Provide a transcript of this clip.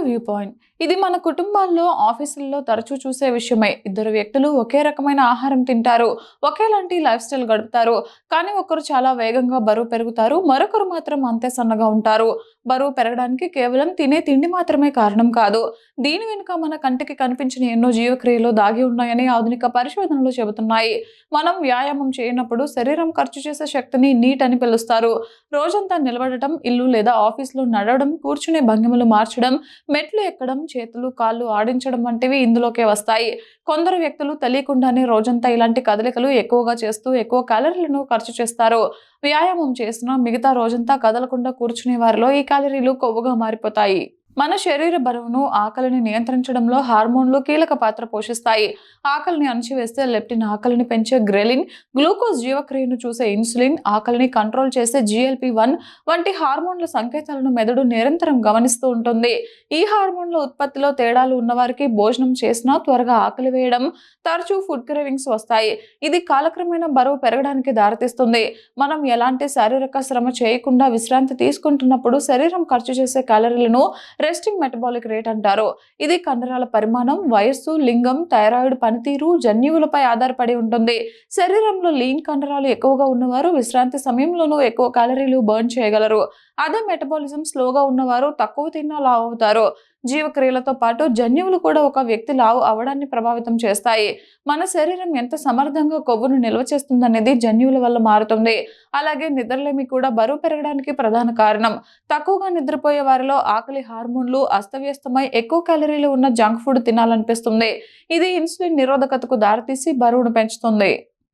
View point. ఇది మన కుటుంబాల్లో, ఆఫీసుల్లో తరచూ చూసే విషయమే. ఇద్దరు వ్యక్తులు ఒకే రకమైన ఆహారం తింటారు, ఒకేలాంటి లైఫ్ స్టైల్ గడుపుతారు. కానీ ఒకరు చాలా వేగంగా బరువు పెరుగుతారు, మరొకరు మాత్రం అంతే సన్నగా ఉంటారు. బరువు పెరగడానికి కేవలం తినే తిండి మాత్రమే కారణం కాదు. దీని వెనుక మన కంటికి కనిపించిన ఎన్నో జీవక్రియలు దాగి ఉన్నాయని ఆధునిక పరిశోధనలు చెబుతున్నాయి. మనం వ్యాయామం చేయనప్పుడు శరీరం ఖర్చు చేసే శక్తిని నీట్ అని పిలుస్తారు. రోజంతా నిలబడటం, ఇల్లు లేదా ఆఫీసులో నడవడం, కూర్చునే భంగిమలు మార్చడం, మెట్లు ఎక్కడం, చేతులు కాళ్ళు ఆడించడం వంటివి ఇందులోకే వస్తాయి. కొందరు వ్యక్తులు తెలియకుండానే రోజంతా ఇలాంటి కదలికలు ఎక్కువగా చేస్తూ ఎక్కువ క్యాలరీలను ఖర్చు చేస్తారు. వ్యాయామం చేసినా మిగతా రోజంతా కదలకుండా కూర్చునే వారిలో ఈ క్యాలరీలు కొవ్వుగా మారిపోతాయి. మన శరీర బరువును, ఆకలిని నియంత్రించడంలో హార్మోన్లు కీలక పాత్ర పోషిస్తాయి. ఆకలిని అణచివేస్తే లెప్టిన్, ఆకలిని పెంచే గ్రెలిన్, గ్లూకోజ్ జీవక్రియను చూసే ఇన్సులిన్, ఆకలిని కంట్రోల్ చేసే GLP-1 వంటి హార్మోన్ల సంకేతాలను మెదడు నిరంతరం గమనిస్తూ ఉంటుంది. ఈ హార్మోన్ల ఉత్పత్తిలో తేడాలు ఉన్నవారికి భోజనం చేసినా త్వరగా ఆకలి వేయడం, తరచూ ఫుడ్ క్రేవింగ్స్ వస్తాయి. ఇది కాలక్రమేణా బరువు పెరగడానికి దారితీస్తుంది. మనం ఎలాంటి శారీరక శ్రమ చేయకుండా విశ్రాంతి తీసుకుంటున్నప్పుడు శరీరం ఖర్చు చేసే క్యాలరీలను రెస్టింగ్ మెటబాలిక్ రేట్ అంటారు. ఇది కండరాల పరిమాణం, వయస్సు, లింగం, థైరాయిడ్ పనితీరు, జన్యువులపై ఆధారపడి ఉంటుంది. శరీరంలో లీన్ కండరాలు ఎక్కువగా ఉన్నవారు విశ్రాంతి సమయంలోనూ ఎక్కువ క్యాలరీలు బర్న్ చేయగలరు. అదే మెటబాలిజం స్లోగా ఉన్నవారు తక్కువ తిన్నా లావు అవుతారు. జీవక్రియలతో పాటు జన్యువులు కూడా ఒక వ్యక్తి లావు అవడాన్ని ప్రభావితం చేస్తాయి. మన శరీరం ఎంత సమర్థంగా కొవ్వును నిల్వ చేస్తుందనేది జన్యువుల వల్ల మారుతుంది. అలాగే నిద్రలేమి కూడా బరువు పెరగడానికి ప్రధాన కారణం. తక్కువగా నిద్రపోయే వారిలో ఆకలి హార్మోన్లు అస్తవ్యస్తమై ఎక్కువ క్యాలరీలు ఉన్న జంక్ ఫుడ్ తినాలనిపిస్తుంది. ఇది ఇన్సులిన్ నిరోధకతకు దారితీసి బరువును పెంచుతుంది.